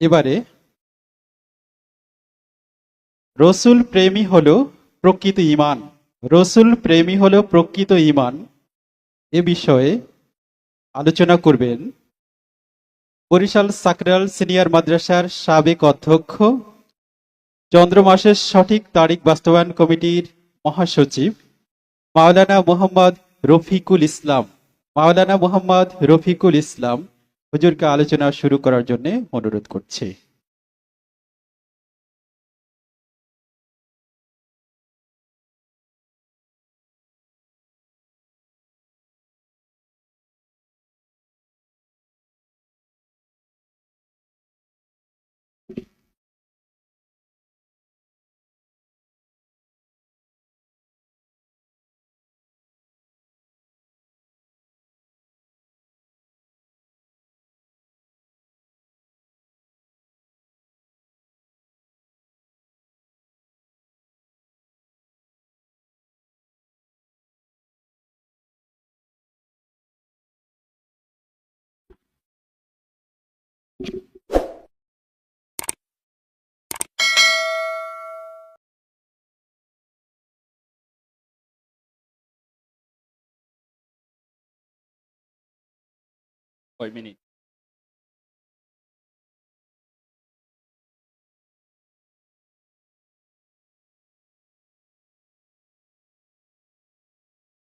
এবারে রসুল প্রেমী হলো প্রকৃত ঈমান। রসুল প্রেমী হলো প্রকৃত ঈমান এ বিষয়ে আলোচনা করবেন বরিশাল সাকরাল সিনিয়র মাদ্রাসার সাবেক অধ্যক্ষ, চন্দ্র মাসের সঠিক তারিখ বাস্তবায়ন কমিটির মহাসচিব মাওলানা মোহাম্মদ রফিকুল ইসলাম। মাওলানা মোহাম্মদ রফিকুল ইসলাম হুজুরকে আলোচনা শুরু করার জন্য অনুরোধ করছি। কয় মিনিট?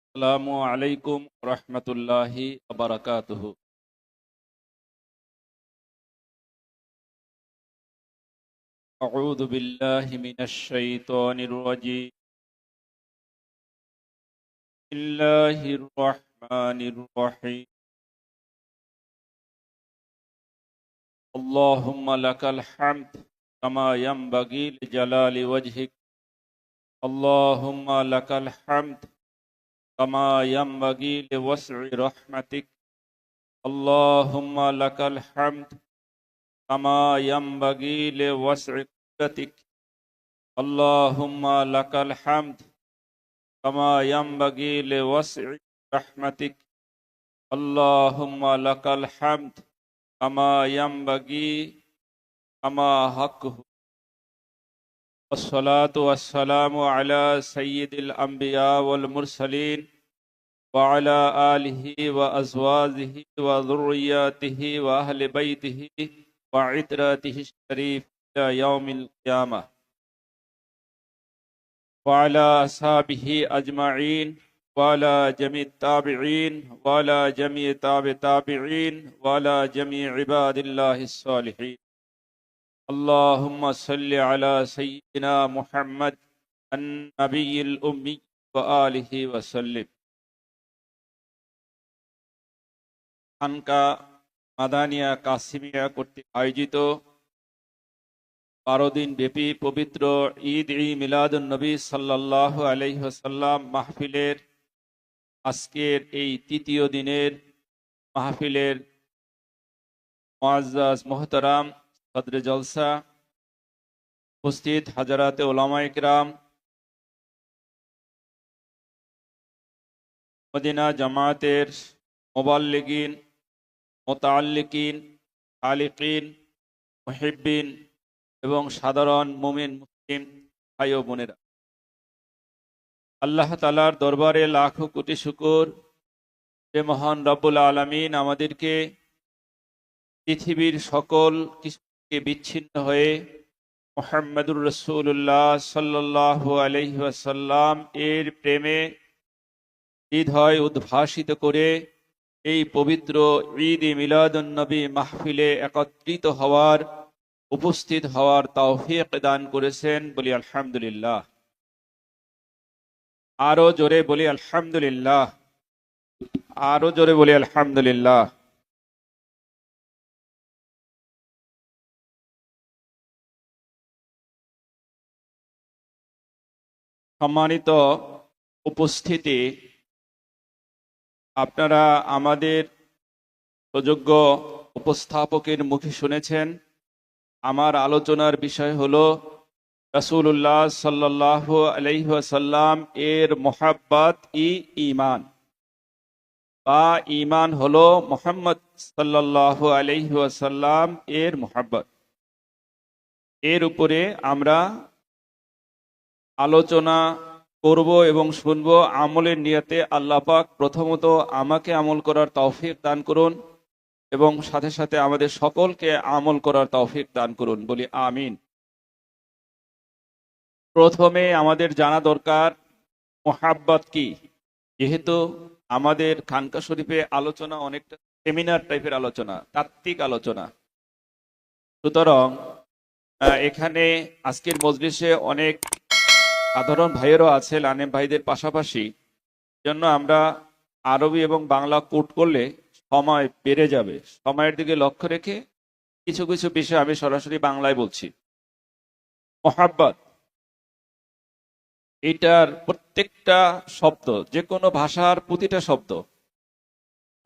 আসসালামু আলাইকুম রহমতুল্লাহি বারাকাতুহু। আউযু বিল্লাহি মিনাশ শাইতানির রাজীম। বিসমিল্লাহির রহমানির রহিম। আল্লাহুম্মা লাকাল হামদ কামা ইয়ানবাগি লিজালালি ওয়াজহিক। আল্লাহুম্মা লাকাল হামদ কামা ইয়ানবাগি লিওয়াস'i রাহমাতিক। আল্লাহুম্মা লাকাল হামদ কামা ইয়ানবাগি লিওয়াস'i কুদরাতিক। আল্লাহুম্মা লাকাল হামদ কামা ইয়ানবাগি লিওয়াস'i রাহমাতিক। আল্লাহুম্মা লাকাল হামদ কামা ইয়ানবাগি কামা হাক্কুহু। ওয়াসসালাতু ওয়াসসালামু আলা সাইয়্যিদিল আমবিয়া ওয়াল মুরসালিন ওয়া আলা আলিহি ওয়া আজওয়াজিহি ওয়া যুররিয়াতিহি ওয়া আহলি বাইতিহি ওয়া ইতরাতিহি শরীফ ইলা ইয়াউমিল কিয়ামাহ ওয়া আলা আসহাবিহি আজমাইন ওয়া আলা জামি'ত তাবিঈন ওয়া আলা জামি'i তাবি'ীন ওয়া আলা জামি'i ইবাদিল্লাহিস সালিহিন। আল্লাহুম্মা সাল্লি আলা সাইয়্যিদিনা মুহাম্মদ আন-নাবিয়্যিল উম্মি ওয়া আলিহি ওয়া সাল্লিম। খানকা মাদানিয়া কাসিমিয়া কর্তৃক আয়োজিত 12 দিন ব্যাপী পবিত্র ঈদ মিলাদুন নবী সাল্লাল্লাহু আলাইহি ওয়াসাল্লাম মাহফিলের আজকের এই তৃতীয় দিনের মাহফিলের মুআজ্জাজ মুহতারাম সদরে জলসা উপস্থিত হাজারাতে উলামায়ে কিরাম, মদিনা জামায়াতের মুবাল্লিগিন, মুতাআল্লিকিন, আলিকিন, মুহিব্বিন এবং সাধারণ মুমিন মুসলিম ভাই ও বোনেরা, আল্লাহ তাআলার দরবারে লাখো কোটি শুকর যে মহান রব্বুল আলামিন আমাদেরকে পৃথিবীর সকল কিছু থেকে বিচ্ছিন্ন হয়ে মুহাম্মদুর রাসূলুল্লাহ সাল্লাল্লাহু আলাইহি ওয়াসাল্লাম এর প্রেমে হৃদয় উদ্ভাসিত করে এই পবিত্র ঈদ মিলাদুন নবী মাহফিলে একত্রিত হওয়ার, উপস্থিত হওয়ার তৌফিক দান করেছেন। বলি আলহামদুলিল্লাহ। আরো জোরে বলি আলহামদুলিল্লাহ। আরো জোরে বলি আলহামদুলিল্লাহ। সম্মানিত উপস্থিতি, আপনারা আমাদের সুযোগ্য উপস্থাপকের মুখে শুনেছেন। আমার আলোচনার বিষয় হলো রাসূলুল্লাহ সাল্লাল্লাহু আলাইহি ওয়াসাল্লাম এর মুহাব্বত ঈমান, বা ঈমান হলো মুহাম্মদ সাল্লাল্লাহু আলাইহি ওয়াসাল্লাম এর মুহাব্বত। এর উপরে আমরা আলোচনা করব এবং শুনবো আমলের নিয়তে। আল্লাহ পাক প্রথমত আমাকে আমল করার তৌফিক দান করুন এবং সাথে সাথে আমাদের সকলকে আমল করার তৌফিক দান করুন, বলি আমিন। প্রথমে আমাদের জানা দরকার মোহাব্বত কি। যেহেতু আমাদের খানকা শরীফে আলোচনা অনেকটা সেমিনার টাইপের আলোচনা, তাত্ত্বিক আলোচনা, সুতরাং এখানে আজকের মজলিসে অনেক সাধারণ ভাইয়েরও আছে, লানেম ভাইদের পাশাপাশি। জন্য আমরা আরবি এবং বাংলা কোট করলে সময় বেড়ে যাবে। সময়ের দিকে লক্ষ্য রেখে কিছু কিছু বিষয় আমি সরাসরি বাংলায় বলছি। মোহাব্বত, এটার প্রত্যেকটা শব্দ, যে কোনো ভাষার প্রতিটা শব্দ,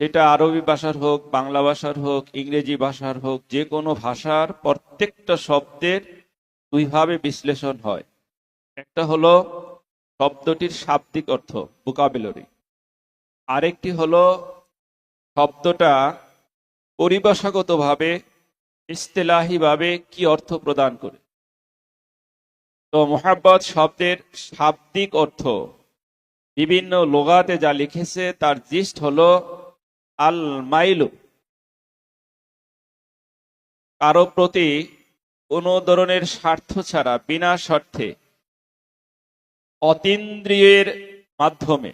সেটা আরবি ভাষার হোক, বাংলা ভাষার হোক, ইংরেজি ভাষার হোক, যে কোনো ভাষার প্রত্যেকটা শব্দের দুইভাবে বিশ্লেষণ হয়। একটা হলো শব্দটির শাব্দিক অর্থ, ভোকাবুলারি। আরেকটি হলো শব্দটা পরিভাষাগতভাবে, ইস্তেলাহিভাবে কি অর্থ প্রদান করে। তো মোহাব্বত শব্দের শাব্দিক অর্থ বিভিন্ন লোগাতে যা লিখেছে তার জিস্ট হলো আল মাইলু, কারো প্রতি কোনো ধরনের স্বার্থ ছাড়া বিনা স্বার্থে অতীন্দ্রিয়ের মাধ্যমে।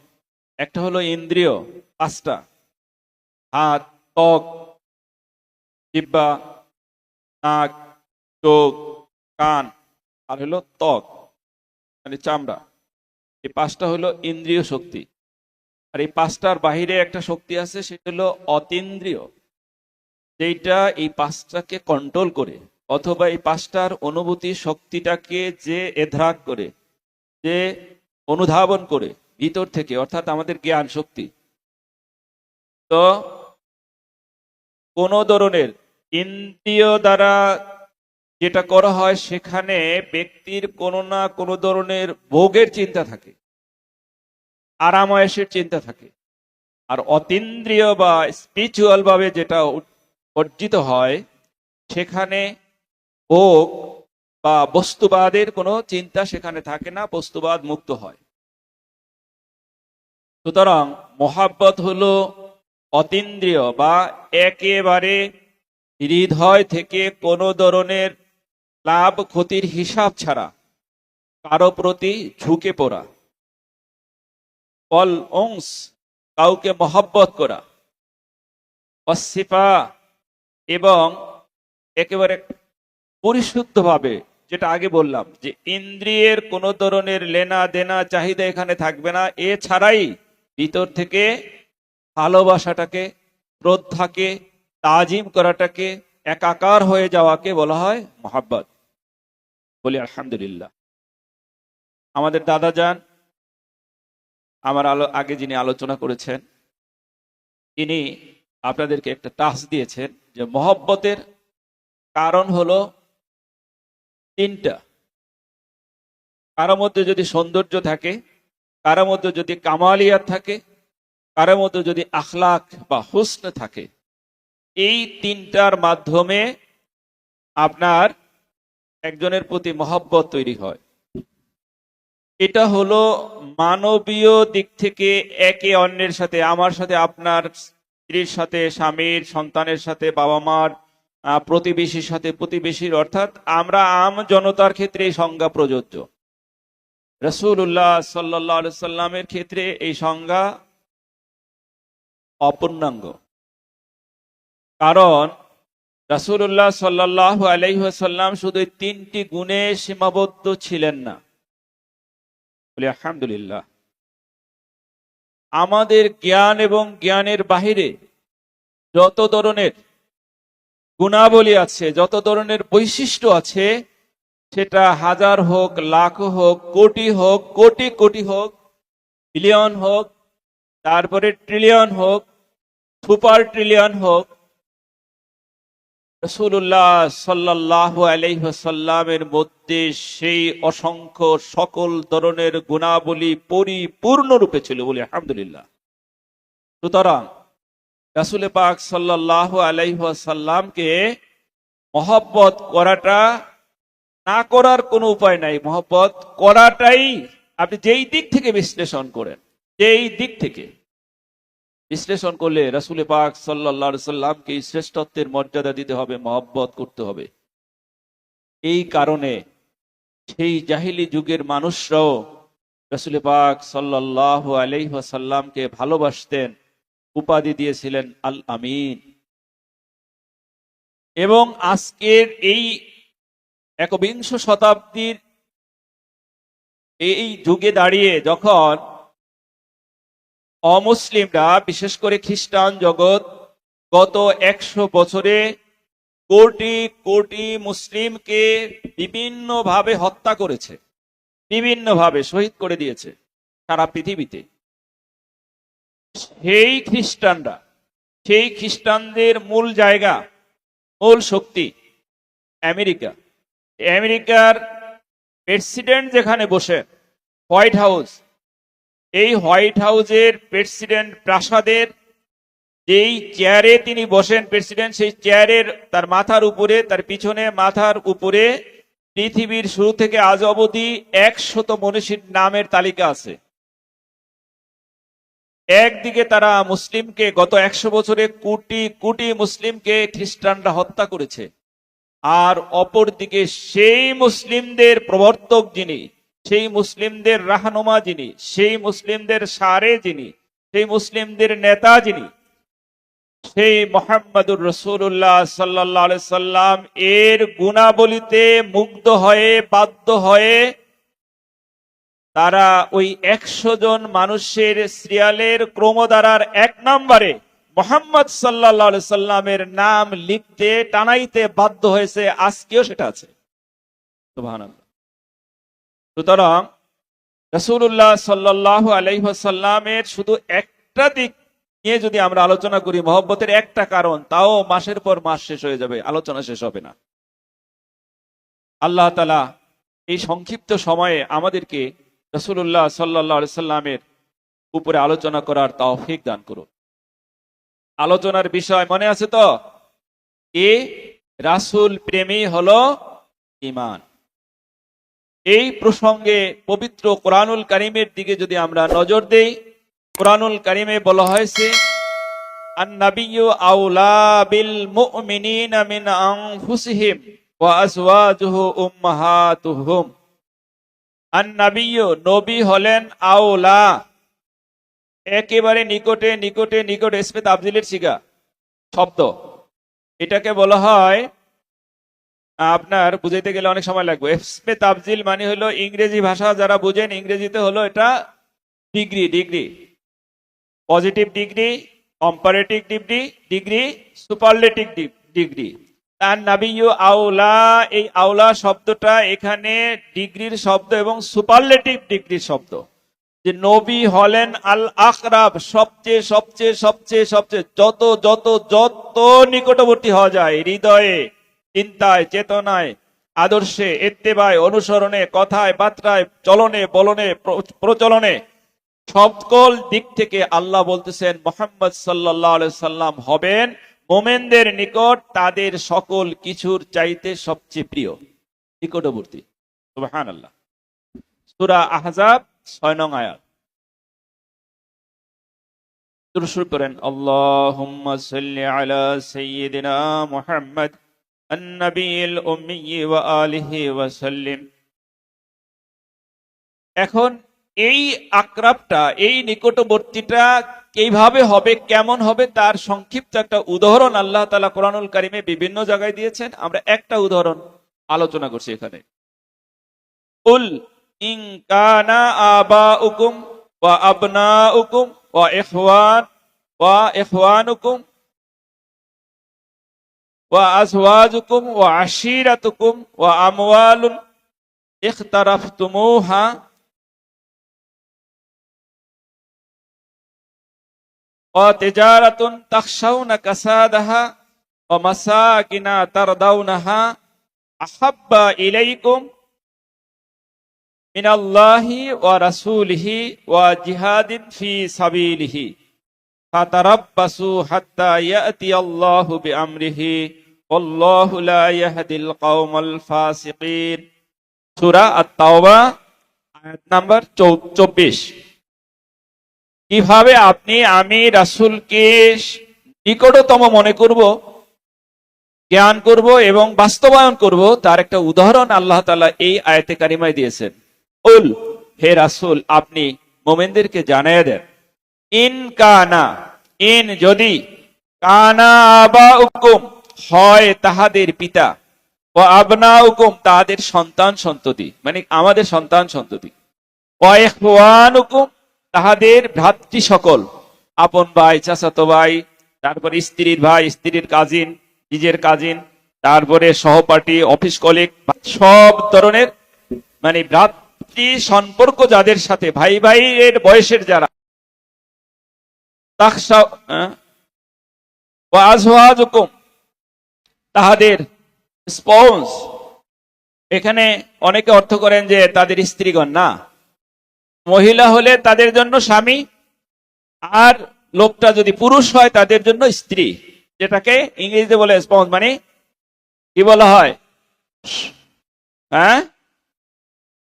একটা হলো ইন্দ্রিয় পাঁচটা, হাত, ত্বক, জিহ্বা, নাক, চোখ, কান, আর হলো ত্বক মানে চামড়া। এই পাঁচটা হলো ইন্দ্রিয় শক্তি। আর এই পাঁচটার বাহিরে একটা শক্তি আছে, সেটা হলো অতীন্দ্রিয়, যেটা এই পাঁচটাকে কন্ট্রোল করে, অথবা এই পাঁচটার অনুভূতি শক্তিটাকে যে এধরাক করে, যে অনুধাবন করে ভিতর থেকে, অর্থাৎ আমাদের জ্ঞান শক্তি। তো কোন ধরনের ইন্দ্রিয় দ্বারা যেটা করা হয়, সেখানে ব্যক্তির কোনো না কোনো ধরনের ভোগের চিন্তা থাকে, আরামায়েশের চিন্তা থাকে। আর অতীন্দ্রিয় বা স্পিরিচুয়াল ভাবে যেটা অর্জিত হয়, সেখানে ভোগ বা বস্তুবাদের কোনো চিন্তা সেখানে থাকে না, বস্তুবাদ মুক্ত হয়। সুতরাং মোহাব্বত হলো অতীন্দ্রিয় বা একেবারে হৃদয় থেকে কোনো ধরনের লাভ ক্ষতির হিসাব ছাড়া কারো প্রতি ঝুঁকে পড়া, অল অংশ, কাউকে মহব্বত করা, অসিফা, এবং একেবারে পরিশুদ্ধভাবে, যেটা আগে বললাম যে ইন্দ্রিয়ের কোনো ধরনের লেনা দেনা চাহিদা এখানে থাকবে না, এছাড়াই ভিতর থেকে ভালোবাসাটাকে, শ্রদ্ধাকে, তাজিম করাটাকে, একাকার হয়ে যাওয়াকে বলা হয় মোহাব্বত। বলি আলহামদুলিল্লাহ। আমাদের দাদা যান, আমার আগে যিনি আলোচনা করেছেন, তিনি আপনাদেরকে একটা টাস্ক দিয়েছেন যে মহব্বতের কারণ হলো তিনটা। কারো মধ্যে যদি সৌন্দর্য থাকে, কারো মধ্যে যদি কামালিয়াত থাকে, কারো মধ্যে যদি আখলাক বা হুসন থাকে, এই তিনটার মাধ্যমে আপনার একজনের প্রতি মহব্বত তৈরি হয়। এটা হলো মানবীয় দিক থেকে একে অন্যের সাথে, আমার সাথে, আপনার স্ত্রীর সাথে, স্বামীর, সন্তানের সাথে, বাবা মার, প্রতিবেশীর সাথে প্রতিবেশীর, অর্থাৎ আমরা আম জনতার ক্ষেত্রে এই সংজ্ঞা প্রযোজ্য। রাসূলুল্লাহ সাল্লাল্লাহু আলাইহি সাল্লামের ক্ষেত্রে এই সংজ্ঞা অপূর্ণাঙ্গ। কারণ রাসূলুল্লাহ সাল্লাল্লাহু আলাইহি ওয়াসাল্লাম শুধু তিনটি গুণে সীমাবদ্ধ ছিলেন না। বলি আলহামদুলিল্লাহ। আমাদের জ্ঞান এবং জ্ঞানের বাহিরে যত ধরনের গুণাবলী আছে, যত ধরনের বৈশিষ্ট্য আছে, সেটা হাজার হোক, লাখ হোক, কোটি হোক, কোটি কোটি হোক, বিলিয়ন হোক, তারপরে ট্রিলিয়ন হোক, সুপার ট্রিলিয়ন হোক, রাসূলুল্লাহ সাল্লাল্লাহু আলাইহি ওয়াসাল্লামের মধ্যে সেই অসংখ্য সকল ধরনের গুণাবলী পরিপূর্ণ রূপে ছিল। বলি আলহামদুলিল্লাহ। সুতরাং রাসূল পাক সাল্লাল্লাহু আলাইহি ওয়াসাল্লামকে মহব্বত করাটা না করার কোনো উপায় নাই, মহব্বত করাটাই আপনি যেই দিক থেকে বিশ্লেষণ করেন, যেই দিক থেকে বিশ্লেষণ করলে রাসূল পাক সাল্লাল্লাহু আলাইহি সাল্লামকে শ্রেষ্ঠত্বের মর্যাদা দিতে হবে, মহব্বত করতে হবে। এই কারণে সেই জাহিলি যুগের মানুষরাও রাসূল পাক সাল্লাল্লাহু আলাইহি ওয়াসাল্লামকে ভালোবাসতেন, উপাধি দিয়েছিলেন আল আমিন। এবং আজকের এই একবিংশ শতাব্দীর এই যুগে দাঁড়িয়ে যখন অমুসলিমরা, বিশেষ করে খ্রিস্টান জগৎ, গত 100 বছরে কোটি কোটি মুসলিমকে বিভিন্নভাবে হত্যা করেছে, বিভিন্নভাবে শহীদ করে দিয়েছে সারা পৃথিবীতে, সেই খ্রিস্টানরা, সেই খ্রিস্টানদের মূল জায়গা, মূল শক্তি আমেরিকা। আমেরিকার প্রেসিডেন্ট যেখানে বসেন, হোয়াইট হাউস, এই হোয়াইট হাউসের প্রেসিডেন্ট প্রাসাদের যেই চেয়ারে তিনি বসেন প্রেসিডেন্ট, সেই চেয়ারের তার মাথার উপরে, তার পিছনে মাথার উপরে পৃথিবীর শুরু থেকে আজ অবধি 100 মনীষীর নামের তালিকা আছে। একদিকে তারা মুসলিমকে, গত 100 বছরে কোটি কোটি মুসলিমকে খ্রিস্টানরা হত্যা করেছে, আর অপরদিকে সেই মুসলিমদের প্রবর্তক যিনি, সেই মুসলিমদের রাহনুমা যিনি, সেই মুসলিমদের সারে যিনি, সেই মুসলিমদের নেতা যিনি, সেই মুহাম্মদুর রাসূলুল্লাহ সাল্লাল্লাহু আলাইহি সাল্লাম এর গুণাবলীতে মুগ্ধ হয়ে, বাধ্য হয়ে তারা ওই 100 জন মানুষের সিরিয়ালের ক্রমধারার 1 নম্বরে মুহাম্মদ সাল্লাল্লাহু আলাইহি সাল্লামের নাম লিখতে, টানাইতে বাধ্য হয়েছে। আজকেও সেটা আছে, সুবহানাল্লাহ। সুতরাং রাসূলুল্লাহ সাল্লাল্লাহু আলাইহি ওয়াসাল্লামের শুধু একটা দিক নিয়ে যদি আমরা আলোচনা করি, মহব্বতের একটা কারণ, তাও মাসের পর মাস শেষ হয়ে যাবে, আলোচনা শেষ হবে না। আল্লাহ তাআলা এই সংক্ষিপ্ত সময়ে আমাদেরকে রাসূলুল্লাহ সাল্লাল্লাহু আলাইহি সাল্লামের উপরে আলোচনা করার তৌফিক দান করুন। আলোচনার বিষয় মনে আছে তো? এ রাসূল প্রেমী হলো ঈমান। এই প্রসঙ্গে পবিত্র কোরআনুল কারীমের দিকে যদি আমরা নজর দেই, কোরআনুল কারীমে বলা হয়েছে, আন-নাবিয়্যু আওলা বিল মুমিনিনা মিন আনফুসিহিম ওয়া আজওয়াজুহু উম্মাহাতুহুম। আন-নাবিয়্যু, নবী হলেন আওলা, একেবারে নিকটে নিকটে নিকটে, ইসমে তাফজিলের সিগা শব্দ। এটাকে বলা হয়, আপনার বুঝাইতে গেলে অনেক সময় লাগবে। ইসমে তাফজিল মানে হলো, ইংরেজি ভাষা যারা বুঝেন, ইংরেজিতে হলো এটা degree, degree, positive degree, comparative degree, degree, superlative degree. তার নাবিয়্যু আওলা, এই আওলা শব্দটা এখানে ডিগ্রির শব্দ এবং সুপারলেটিভ ডিগ্রির শব্দ। যে নবী হলেন আল আকরাব, সবচেয়ে সবচেয়ে সবচেয়ে সবচেয়ে যত যত যত নিকটবর্তী হওয়া যায়, হৃদয়ে, চিন্তায়, চেতনায়, আদর্শে, ইত্তেবায়, অনুসরণে, কথায়, বার্তায়, চলনে, বলনে, প্রচলনে, সকল দিক থেকে আল্লাহ বলতেছেন মুহাম্মদ সাল্লাল্লাহু আলাইহি সাল্লাম হবেন মোমেনদের নিকট তাদের সকল কিছুর চাইতে সবচেয়ে প্রিয়, নিকটবর্তী। সুবহানাল্লাহ। সূরা আহজাব 6 নং আয়াত। দুরূদ শরীফ পড়েন, আল্লাহুম্মা সাল্লি আলা সাইয়্যিদিনা মুহাম্মদ আন-নাবিয়্যিল উম্মিয়্যি ওয়া আলিহি ওয়া সাল্লিম। এখন এই আকরাবটা, এই নিকটবর্তীটা কিভাবে হবে, কেমন হবে, তার সংক্ষিপ্ত একটা উদাহরণ আল্লাহ তাআলা কোরআনুল কারীমে বিভিন্ন জায়গায় দিয়েছেন। আমরা একটা উদাহরণ আলোচনা করছি এখানে। কুল ইন কানা আবাউকুম ওয়া আবনাউকুম ওয়া ইখওয়ানুকুম ওয়া আজওয়াজুকুম ওয়া আশীরাতুকুম ওয়া আমওয়ালুন ইখতারাফতুমুহা وتجارة تخشون كسادها ومساكن ترضونها أحب إليكم من الله ورسوله وجهاد في سبيله فتربصوا حتى يأتي الله بأمره والله لا يهدي القوم الفاسقين সূরা আত-তাওবা আয়াত নাম্বার 24। কিভাবে আমি রাসূলকে নিকটতম মনে করব, জ্ঞান করব এবং বাস্তবায়ন করব, তার একটা উদাহরণ আল্লাহ তাআলা এই আয়াতে কারিমায় দিয়েছেন। উল, হে রাসূল, আপনি মুমিনদেরকে জানিয়ে দেন, ইন কানা, ইন যদি, কানা আবাউকুম হয় তাহাদের পিতা, ও আবনাউকুম তাদের সন্তান সন্ততি, মানে আমাদের সন্তান সন্ততি, ও ইখওয়ানুকুম তাহাদের ভ্রাতৃ সকল, আপন ভাই, চাচাতো ভাই, তারপরে স্ত্রীর ভাই, স্ত্রীর কাজিন, নিজের কাজিন, তারপরে সহপাঠী, অফিস কলিগ, সব ধরনের মানে ভ্রাতৃ সম্পর্ক যাদের সাথে, ভাই ভাইয়ের বয়সের যারা, তাখশা ওয়া আজওয়াজুকুম তাহাদের স্পাউস, এখানে অনেকে অর্থ করেন যে তাদের স্ত্রীগণ, না, মহিলা হলে তাদের জন্য স্বামী, আর লোকটা যদি পুরুষ হয় তাদের জন্য স্ত্রী, যেটাকে ইংরেজিতে বলে স্পাউস, মানে কি বলা হয়, হ্যাঁ,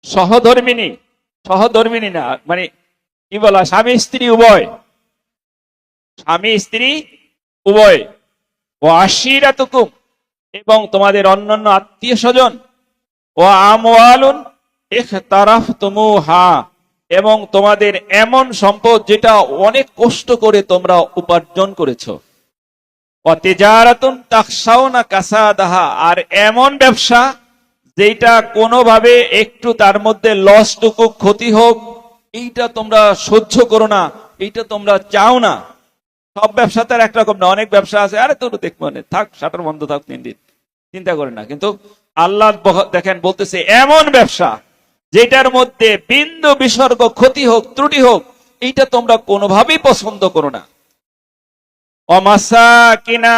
সহধর্মিনী, সহধর্মিনী না, মানে কি বলা, স্বামী স্ত্রী উভয়, স্বামী স্ত্রী উভয়। ও আশিরাতুকুম এবং তোমাদের অন্যান্য আত্মীয় স্বজন, ও আমওয়ালুন ইখতারাফতুমুহা এবং তোমাদের এমন সম্পদ যেটা অনেক কষ্ট করে তোমরা উপার্জন করেছো, ও তিজারাতুন তাখশাউনা কাসাদাহা আর এমন ব্যবসা যেটা কোনোভাবে একটু তার মধ্যে লসটুকু ক্ষতি হোক এইটা তোমরা সহ্য করো না, এইটা তোমরা চাও না। সব ব্যবসা তার একরকম না, অনেক ব্যবসা আছে, আরে তোর দেখবো না, থাক, শাটার বন্ধ থাক 3 দিন, চিন্তা করে না। কিন্তু আল্লাহ দেখেন বলতেছে এমন ব্যবসা যেটার মধ্যে বিন্দু বিসর্গ ক্ষতি হোক, ত্রুটি হোক, এইটা তোমরা কোনোভাবেই পছন্দ করো না। অমাসাকিনা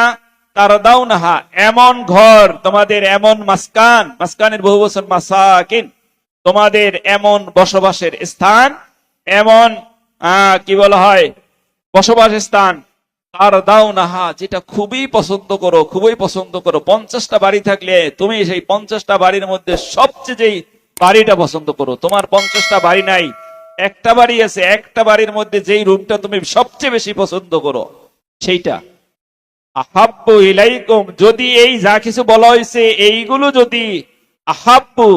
তারদাউনাহা এমন ঘর তোমাদের, এমন মাসকান, মাসকানের বহু বছর মাসাকিন, তোমাদের এমন বসবাসের স্থান, এমন কি বলা হয় বসবাস স্থান, তারদাউনাহা যেটা খুবই পছন্দ করো, খুবই পছন্দ করো। 50টা বাড়ি থাকলে তুমি সেই 50টা বাড়ির মধ্যে সবচেয়ে যেই বাড়িটা পছন্দ করো, তোমার 50টা বাড়ি নাই, একটা বাড়ি আছে, একটা বাড়ির মধ্যে যেই রুমটা তুমি সবচেয়ে বেশি পছন্দ করো সেইটা। আহাব্বু ইলাইকুম যদি এই যা কিছু বলা হয়েছে এইগুলো যদি আহাব্বু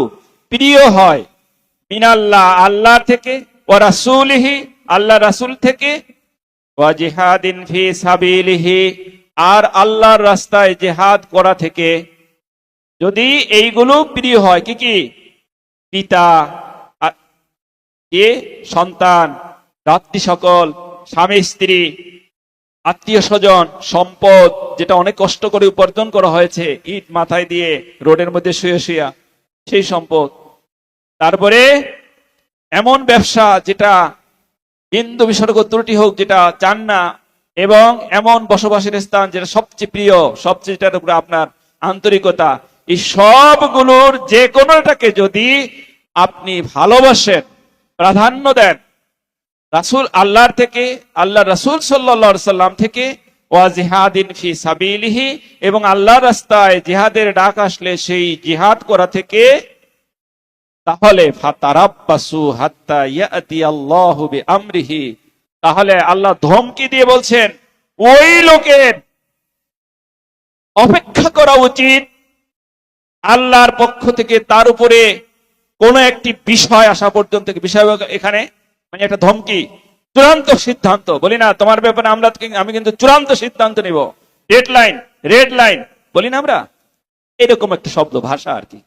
প্রিয় হয়, মিনাল্লাহ আল্লাহ থেকে, ওয়া রাসূলিহি আল্লাহ রাসূল থেকে, ওয়া জিহাদিন ফি সাবিলিহি আর আল্লাহর রাস্তায় জিহাদ করা থেকে, যদি এইগুলো প্রিয় হয়, কি কি, পিতা, কে, সন্তান, ভ্রাতৃ সকল, স্বামী স্ত্রী, আত্মীয় স্বজন, সম্পদ যেটা অনেক কষ্ট করে উপার্জন করা হয়েছে, ইট মাথায় দিয়ে রোডের মধ্যে শুয়ে শুয়া সেই সম্পদ, তারপরে এমন ব্যবসা যেটা বিন্দু বিসর্গ ত্রুটি হোক যেটা চান না, এবং এমন বসবাসের স্থান যেটা সবচেয়ে প্রিয়, সবচেয়ে যেটার উপরে আপনার আন্তরিকতা, এই সবগুলোর যে কোনোটাকে যদি আপনি ভালোবাসেন, প্রাধান্য দেন, রাসূল আল্লাহর থেকে, আল্লাহ রাসূল সাল্লাল্লাহু আলাইহি সাল্লাম থেকে, ওয়া জিহাদিন ফি সাবিলিহি এবং আল্লাহর রাস্তায় জিহাদের ডাক আসলে সেই জিহাদ করা থেকে, তাহলে ফাতারাব্বাসু হাত্তা ইয়াতি আল্লাহু বিআমরিহি তাহলে আল্লাহ ধমকি দিয়ে বলছেন ওই লোকের অপেক্ষা করা উচিত আল্লাহর পক্ষ থেকে তার উপরে কোন একটি বিষয় আসা পর্যন্ত। বিষয় এখানে মানে একটা ধমকি, চূড়ান্ত সিদ্ধান্ত। বলি না তোমার ব্যাপারে আমি কিন্তু চূড়ান্ত সিদ্ধান্ত নিব, ডেডলাইন, রেড লাইন বলি না আমরা, এরকম একটা শব্দ ভাষা আর কি,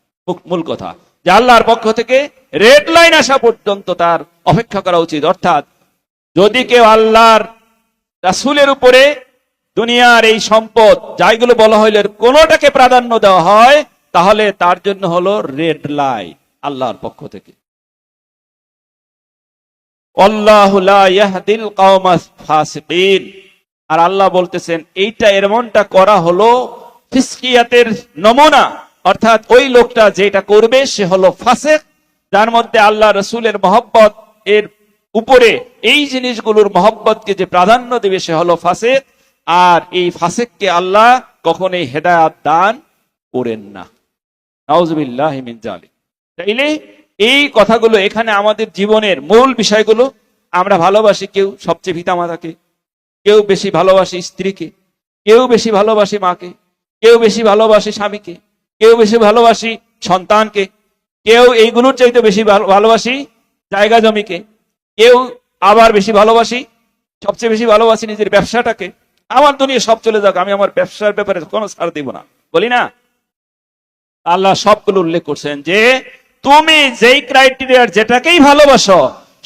মূল কথা যে আল্লাহর পক্ষ থেকে রেড লাইন আসা পর্যন্ত তার অপেক্ষা করা উচিত। অর্থাৎ যদি কেউ আল্লাহর রাসূলের উপরে দুনিয়ার এই সম্পদ যাইগুলো বলা হইল কোনটাকে প্রাধান্য দেওয়া হয়, তাহলে তার জন্য হলো রেড লাইন আল্লাহর পক্ষ থেকে। আল্লাহু লা ইয়াহদিল কওমাস ফাসিকিন, আর আল্লাহ বলতেছেন এইটা এমনটা করা হলো ফিসকিয়াতের নমুনা, অর্থাৎ ওই লোকটা যেটা করবে সে হলো ফাসিক, যার মধ্যে আল্লাহ রাসূলের মহব্বত এর উপরে এই জিনিসগুলোর মহব্বতকে যে প্রাধান্য দেবে সে হলো ফাসিক, আর এই ফাসিককে আল্লাহ কখনোই হেদায়েত দান করেন না। নাউযুবিল্লাহি মিন যালিক। তাইলে এই কথাগুলো এখানে আমাদের জীবনের মূল বিষয়গুলো। আমরা ভালোবাসি কেউ সবচেয়ে পিতামাতাকে, কেউ বেশি ভালোবাসি স্ত্রীকে, কেউ বেশি ভালোবাসি মাকে, কেউ বেশি ভালোবাসি স্বামীকে, কেউ বেশি ভালোবাসি সন্তানকে, কেউ এইগুলোর চাইতে বেশি ভালোবাসি জায়গা জমিকে, কেউ আবার বেশি ভালোবাসি, সবচেয়ে বেশি ভালোবাসি নিজের ব্যবসাটাকে। আমার দুনিয়া সব চলে যাক, আমি আমার ব্যবসার ব্যাপারে কোনো ছাড় দিব না, বলি না। আল্লাহ সবগুলো উল্লেখ করছেন যে তুমি যেই ক্রাইটেরিয়ার যেটাকেই ভালোবাসো,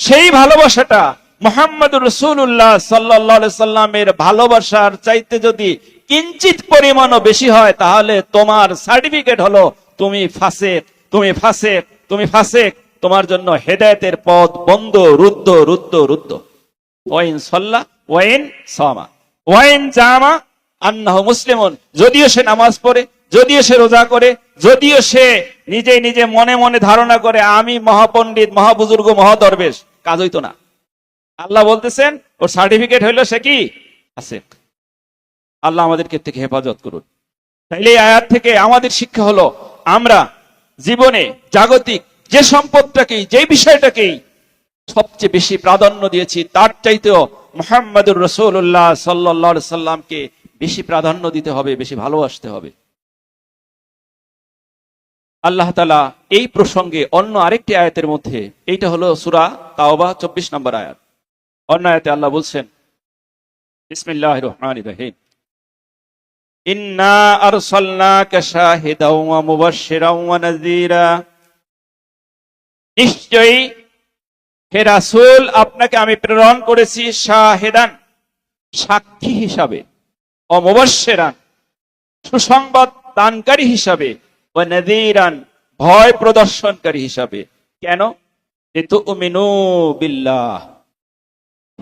সেই ভালোবাসাটা মুহাম্মদুর রাসূলুল্লাহ সাল্লাল্লাহু আলাইহি সাল্লামের ভালোবাসার চাইতে যদি কিঞ্চিত পরিমাণও বেশি হয়, তাহলে তোমার সার্টিফিকেট হলো তুমি ফাসেক, তুমি ফাসেক, তুমি ফাসেক। তোমার জন্য হেদায়েতের পথ বন্ধ, রুদ্ধ রুদ্ধ রুদ্ধ। ওয়াইন সাল্লা ওয়াইন সামা ওয়াইন জামা আন্নাহু মুসলিমুন, যদিও সে নামাজ পড়ে, যদিও সে রোজা করে, যদিও সে নিজে নিজে মনে মনে ধারণা করে আমি মহাপণ্ডিত, মহাবুজুর্গ, মহাদরবেশ, কাজ হইতো না। আল্লাহ বলতেছেন ওর সার্টিফিকেট হইলো সে কি ফাসেক। আল্লাহ আমাদেরকে থেকে হেফাজত করুন। তাইলে এই আয়াত থেকে আমাদের শিক্ষা হলো আমরা জীবনে জাগতিক যে সম্পদটাকেই, যে বিষয়টাকেই সবচেয়ে বেশি প্রাধান্য দিয়েছি, তার চাইতেও মুহাম্মদুর রাসূলুল্লাহ সাল্লাল্লাহু আলাইহি সাল্লামকে বেশি প্রাধান্য দিতে হবে, বেশি ভালোবাসতে হবে। আল্লাহ তাআলা এই প্রসঙ্গে অন্য আরেকটি আয়াতের মধ্যে, এইটা হলো সূরা তাওবা 24 নম্বর আয়াত, অন্য আয়াতে আল্লাহ বলছেন বিসমিল্লাহির রহমানির রহিম, ইন্না আরসালনাকা শাহিদাও ওয়া মুবাশশিরাও ওয়া নাযীরা, নিশ্চয়ই হে রাসূল আপনাকে আমি প্রেরণ করেছি শাহিদান, সাক্ষী হিসাবে, ও মুবাশশিরান, সুসংবাদ দানকারী হিসাবে, ও নাযীরান, ভয় প্রদর্শনকারী হিসাবে। কেন? লিতুমিনু বিল্লাহ,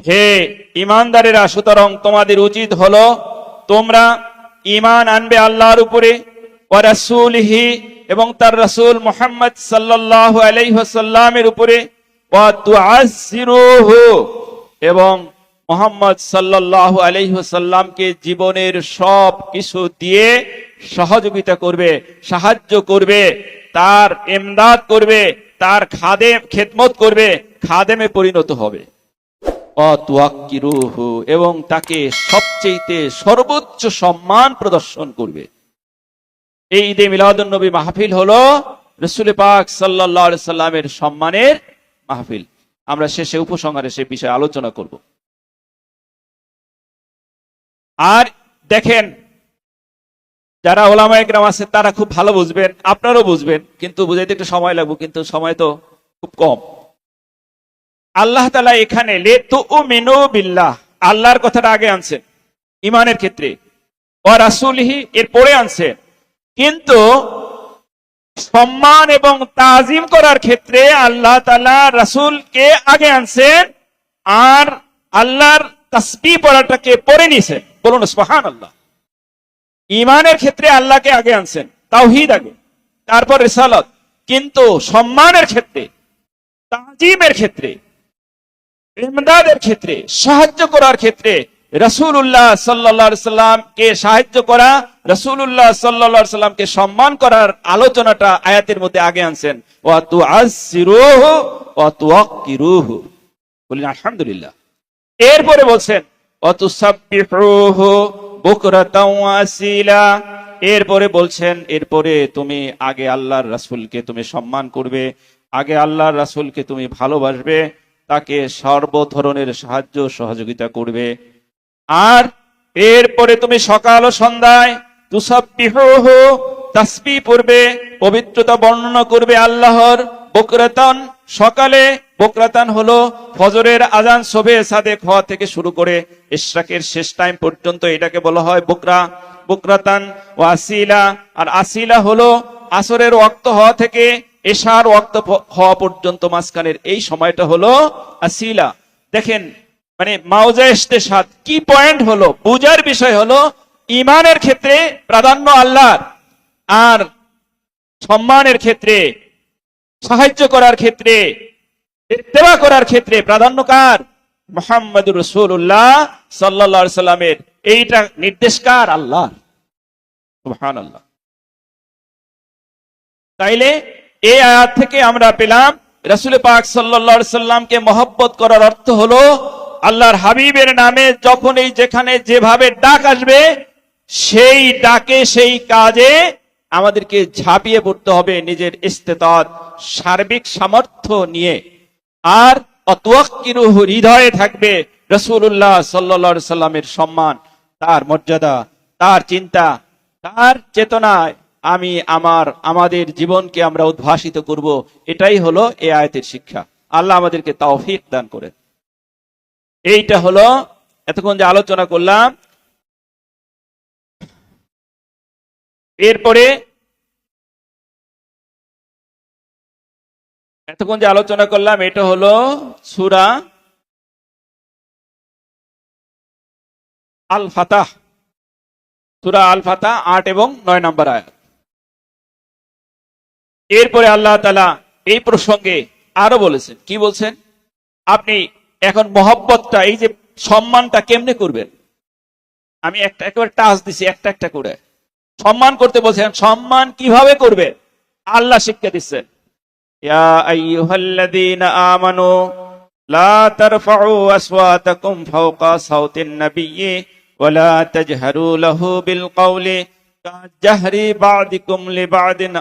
হে ঈমানদারেরা, সুতরাং তোমাদের উচিত হলো তোমরা ঈমান আনবে আল্লাহর উপরে, ওয়া রাসূলিহি, এবং তার রাসূল মুহাম্মদ সাল্লাল্লাহু আলাইহি ওয়াসাল্লামের উপরে, ওয়া তুআজ্জিরুহু, এবং মুহাম্মদ সাল্লাল্লাহু আলাইহি ওয়াসাল্লামকে জীবনের সব কিছু দিয়ে সহযোগিতা করবে, সাহায্য করবে, তার ইমদাদ করবে, তার খাদেম খেদমত করবে, খাদেমে পরিণত হবে। অতুয়াক্কিরুহু, এবং তাকে সবচেয়ে সর্বোচ্চ সম্মান প্রদর্শন করবে। এই ঈদে মিলাদুন নবী মাহফিল হলো রাসূল পাক সাল্লাল্লাহু আলাইহি সাল্লামের সম্মানের মাহফিল। আমরা শেষে উপসংহারে সে বিষয়ে আলোচনা করব। আর দেখেন, যারা ওলামায়ে কেরাম আছে তারা খুব ভালো বুঝবেন, আপনারাও বুঝবেন, কিন্তু বুঝাইতে একটু সময় লাগবে, কিন্তু সময় তো খুব কম। আল্লাহ তাআলা এখানে লিতুমিনু বিল্লাহ, আল্লাহর কথাটা আগে আনছেন ঈমানের ক্ষেত্রে, ওয়া রাসূলিহি এর পরে আনছেন, কিন্তু সম্মান এবং তাজিম করার ক্ষেত্রে আল্লাহ তাআলা রাসূলকে আগে আনছেন, আর আল্লাহর তাসবিহ পড়াটাকে পরে নিছেন। বলুন সুবহানাল্লাহ। ঈমানের ক্ষেত্রে আল্লাহকে আগে আনছেন, তাওহীদ আগে, তারপর রিসালাত, কিন্তু সম্মানের ক্ষেত্রে, তাজিমের ক্ষেত্রে, ইমদাদের ক্ষেত্রে, সাহায্য করার ক্ষেত্রে রাসূলুল্লাহ সাল্লাল্লাহু আলাইহি সাল্লামকে সাহায্য করা, রাসূলুল্লাহ সাল্লাল্লাহু আলাইহি সাল্লামকে সম্মান করার আলোচনাটা আয়াতের মধ্যে আগে আনছেন। ওয়া তুআজ্জিরুহু ওয়া তুওয়াক্কিরুহু, বলেন আলহামদুলিল্লাহ। এরপরে বলছেন ওয়া তুসাব্বিহুহু বুকরাতাও ওয়া আসিলা, এরপরে বলছেন এরপরে তুমি আগে আল্লাহর রাসূলকে তুমি সম্মান করবে, আগে আল্লাহর রাসূলকে তুমি ভালোবাসবে, তাকে সর্ব ধরনের সাহায্য সহযোগিতা করবে, আর এরপরে তুমি সকাল ও সন্ধ্যায় তুসাব্বিহুহু তাসবিহ পড়বে, পবিত্রতা বর্ণনা করবে আল্লাহর। বুকরাতান, সকালে, বুকরাতান হলো ফজরের আজান শোবে সাদেক হওয়া থেকে শুরু করে ইশরাকের শেষ টাইম পর্যন্ত, এটাকে বলা হয় বুকরা, বুকরাতান। ওয়া আসিলা, আর আসিলা হলো আসরের ওয়াক্ত হওয়া থেকে এশার ওয়াক্ত হওয়া পর্যন্ত মাঝখানের এই সময়টা হলো আসিলা। দেখেন, মানে মাওজা ইস্তেশাদ কি পয়েন্ট হলো, বুঝার বিষয় হলো ঈমানের ক্ষেত্রে প্রাধান্য আল্লাহর, আর সম্মানের ক্ষেত্রে, সাহায্য করার ক্ষেত্রে, ইত্তেবা করার ক্ষেত্রে প্রাধান্য কার? মুহাম্মদুর রাসূলুল্লাহ সাল্লাল্লাহু আলাইহি সাল্লামের। এইটা নির্দেশ কার? আল্লাহ। সুবহানাল্লাহ। তাইলে এই আয়াত থেকে আমরা পেলাম রাসূল পাক সাল্লাল্লাহু আলাইহি সাল্লামকে মহব্বত করার অর্থ হলো আল্লাহর হাবিবের নামে যখনই যেখানে যেভাবে ডাক আসবে সেই ডাকে সেই কাজে আমাদেরকে ঝাঁপিয়ে পড়তে হবে নিজের ইস্তেতাত সার্বিক সামর্থ্য নিয়ে। আর অতওয়াক্কিরুহু হৃদয়ে থাকবে রাসূলুল্লাহ সাল্লাল্লাহু আলাইহি সাল্লামের সম্মান, তার মর্যাদা, তার চিন্তা, তার চেতনায় আমাদের জীবনকে আমরা উদ্ভাসিত করব। এটাই হলো এই আয়াতের শিক্ষা। আল্লাহ আমাদেরকে তৌফিক দান করেন। এইটা হলো এতক্ষণ যে আলোচনা করলাম। এরপরে এতক্ষণ যে আলোচনা করলাম এটা হলো সূরা আল ফাতাহ, সূরা আল ফাতাহ 8 এবং 9 নম্বর আয়াত। এরপরে আল্লাহ তাআলা এই প্রসঙ্গে আরো বলেছেন, কি বলছেন? আপনি এখন মহব্বতটা, এই যে সম্মানটা কেমনে করবেন, আমি একবার টাচ দিছি একটা একটা করে। সম্মান করতে বলছেন, সম্মান কিভাবে করবে আল্লাহ শিক্ষা দিচ্ছেন। ইয়া আইয়ুহাল্লাযীনা আমানু লা তারফাউ আসওয়াতাকুম ফাওকা সাওতিন নাবিয়্যি ওয়া লা তাজহারু লাহু বিল কওলি কাজাহরি বা'দিকুম লিবা'দিন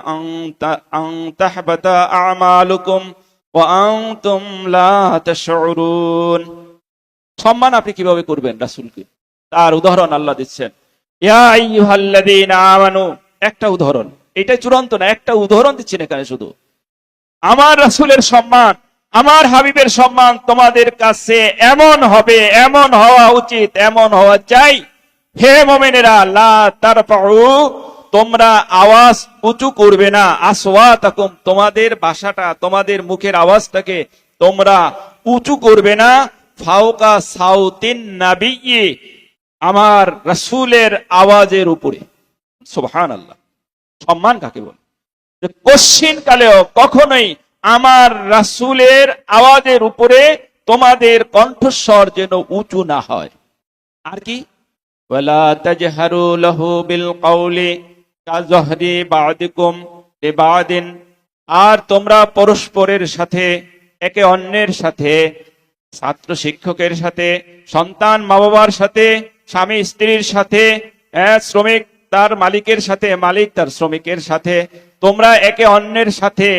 আন তাহবাতা আমালুকুম ওয়া আনতুম লা তাশউরুন। সম্মান আপনি কিভাবে করবেন রাসূলকে, তার উদাহরণ আল্লাহ দিচ্ছেন। ইয়া আইয়ুহাল্লাযীনা আমানু, একটা উদাহরণ, এটা চূড়ান্ত না, একটা উদাহরণ দিচ্ছেন এখানে শুধু। আমার রাসূলের সম্মান, আমার হাবিবের সম্মান তোমাদের কাছে এমন হবে, এমন হওয়া উচিত, এমন হওয়া চাই। হে মুমিনেরা, লা তারফাউ, তোমরা আওয়াজ উঁচু করবে না, আসওয়াতাকুম, তোমাদের ভাষাটা, তোমাদের মুখের আওয়াজটাকে তোমরা উঁচু করবে না, ফাওকা সাউতিন নাবিয়্যি, আমার রাসূলের আওয়াজের উপরে। সুবহানাল্লাহ। সম্মান কাকে বলে? কশ্চিন কালেও কখনোই আমার রাসূলের আওয়াজের উপরে তোমাদের কণ্ঠস্বর যেন উঁচু না হয়। আর কি? ওয়ালা তাজহারু লাহু বিল কওলি কাজহরি বা'দিকুম লিবা'দিন, আর তোমরা পরস্পরের সাথে, একে অন্যের সাথে, ছাত্র শিক্ষকের সাথে, সন্তান মা বাবার সাথে, স্বামী স্ত্রীর সাথে, শ্রমিক তার মালিকের সাথে, মালিক তার শ্রমিকের সাথে, তোমরা একে অন্যের সাথে,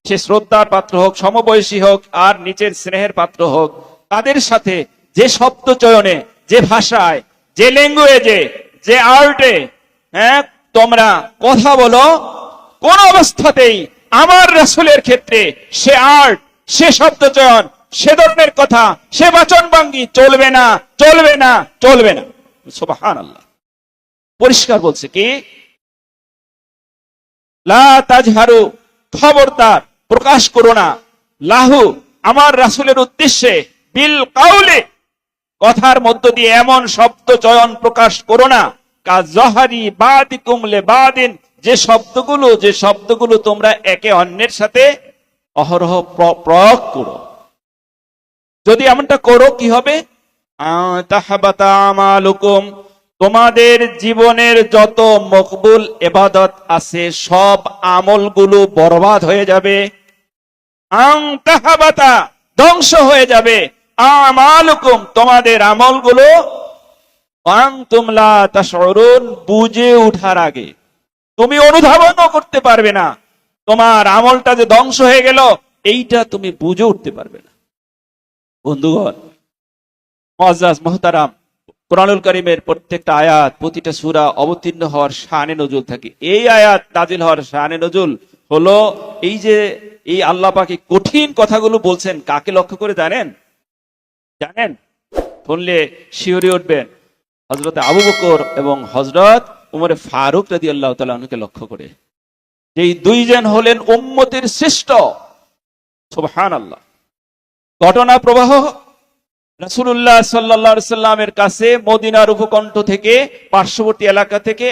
সে শ্রদ্ধার পাত্র হোক, সমবয়সী হোক, আর নিচের স্নেহের পাত্র হোক, তাদের সাথে যে শব্দ চয়নে, যে ভাষায়, যে ল্যাঙ্গুয়েজে, যে আর্টে তোমরা কথা বলো, কোন অবস্থাতেই আমার রাসূলের ক্ষেত্রে সে আর্ট, সে শব্দ চয়ন, সে ধরনের কথা, সে বাচন ভঙ্গি চলবে না, চলবে না, চলবে না। সুবহানাল্লাহ। পরিষ্কার বলছে কি, লা তাজহারু, খবরদার প্রকাশ করো না, লাহু, আমার রাসূলের উদ্দেশ্যে, বিল কাউলি, কথার মধ্য দিয়ে এমন শব্দ চয়ন প্রকাশ করো না, কাজহরি বা'দিকুম লিবা'দিন, যে শব্দগুলো তোমরা একে অন্যের সাথে অহরহ প্রয়োগ করো। যদি এমনটা করো কি হবে? তাহবাতা আমালুকুম, তোমাদের জীবনের যত মকবুল ইবাদত আছে সব আমলগুলো বরবাদ হয়ে যাবে। তাহবাতা, ধ্বংস হয়ে যাবে। আমালুকুম, তোমাদের আমলগুলো, আনতুম লা তাশউরুন, বুঝে ওঠার আগে তুমি অনুধাবনও করতে পারবে না। তোমার আমলটা যে ধ্বংস হয়ে গেল এইটা তুমি বুঝে উঠতে পারবে না। বন্ধুগণ মুআজ্জাজ মুহতারাম, কুরআনুল কারীমের প্রত্যেকটা আয়াত, প্রতিটা সূরা অবতীর্ণ হওয়ার শানে নজুল থাকে। এই আয়াত নাজিল হওয়ার শানে নজুল হলো এই যে এই আল্লাহ পাক কঠিন কথাগুলো বলছেন, কাকে লক্ষ্য করে জানেন? শুনলে শিহরে উঠবেন। হযরত আবু বকর এবং হযরত উমর ফারুক রাদিয়াল্লাহু তাআলা আনহুকে লক্ষ্য করে। এই দুইজন হলেন উম্মতের শ্রেষ্ঠ। সুবহানাল্লাহ। ঘটনা প্রবাহ রাসূলুল্লাহ সাল্লাল্লাহু আলাইহি সাল্লামের কাছে মদিনার উপকণ্ঠ থেকে, পার্শ্ববর্তী এলাকা থেকে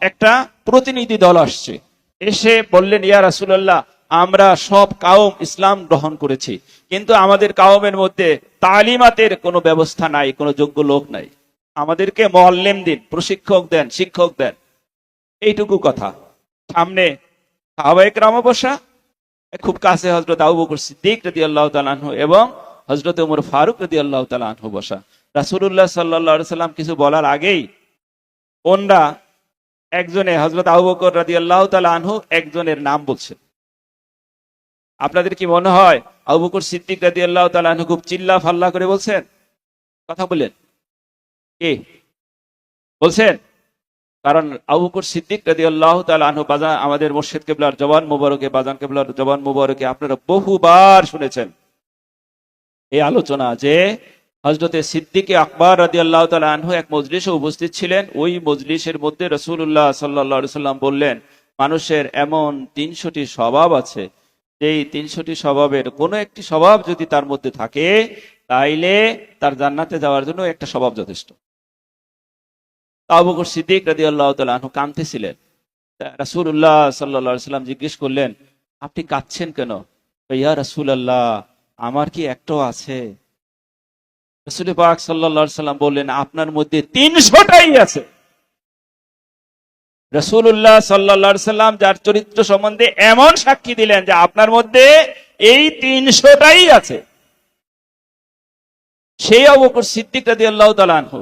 একটা প্রতিনিধি দল আসছে। এসে বললেন, ইয়া রাসূলুল্লাহ, আমরা সব কাউম ইসলাম গ্রহণ করেছি, কিন্তু আমাদের কাউমের মধ্যে তালিমাতের কোনো ব্যবস্থা নাই, কোনো যোগ্য লোক নাই। আমাদেরকে মুআল্লিম দিন, প্রশিক্ষক দেন, শিক্ষক দেন। এইটুকু কথা। সামনে সাহাবায়ে কেরামও বসা, খুব কাছে হযরত আবু বকর সিদ্দিক রাদিয়াল্লাহু তাআলা আনহু এবং হযরত ওমর ফারুক রাদিয়াল্লাহু তাআলা আনহু বসা। রাসূলুল্লাহ সাল্লাল্লাহু আলাইহি সাল্লাম কিছু বলার আগেই ওনরা একজনে হযরত আবু বকর রাদিয়াল্লাহু তাআলা আনহু একজনের নাম বলছেন। আপনাদের কি মনে হয় আবু বকর সিদ্দিক রাদিয়াল্লাহু তাআলা আনহু খুব চিল্লা ফাল্লা করে বলছেন? কথা বলেন, কে বলছেন? কারণ আবু বকর সিদ্দিক রাদিয়াল্লাহু তাআলা আনহু বাজান আমাদের মুর্শিদ কিবলার জবান মুবারকে, বাজান কিবলার জবান মুবারকে আপনারা বহুবার শুনেছেন এই আলোচনা যে হযরতে সিদ্দিকে আকবর রাদিয়াল্লাহু তাআলা আনহু এক মজলিসে উপস্থিত ছিলেন। ওই মজলিসের মধ্যে রাসূলুল্লাহ সাল্লাল্লাহু আলাইহি সাল্লাম বললেন, মানুষের এমন 300টি স্বভাব আছে, এই 300টি স্বভাবের কোনো একটি স্বভাব যদি তার মধ্যে থাকে তাইলে তার জান্নাতে যাওয়ার জন্য একটা স্বভাব যথেষ্ট। আবু বকর সিদ্দিক রাদিয়াল্লাহু তাআলা আনহু কাঁদতেছিলেন। রাসূলুল্লাহ সাল্লাল্লাহু আলাইহি সাল্লাম জিজ্ঞেস করলেন, আপনি কাঁদছেন কেন? ইয়া রাসূলুল্লাহ, আমার কি একটাও আছে? রাসূল পাক সাল্লাল্লাহু আলাইহি সাল্লাম বললেন, আপনার মধ্যে 300টাই আছে। রাসূলুল্লাহ সাল্লাল্লাহু আলাইহি সাল্লাম যার চরিত্র সম্বন্ধে এমন সাক্ষী দিলেন যে আপনার মধ্যে এই 300টাই আছে, সেই আবু বকর সিদ্দিক রাদিয়াল্লাহু তাআলা আনহু,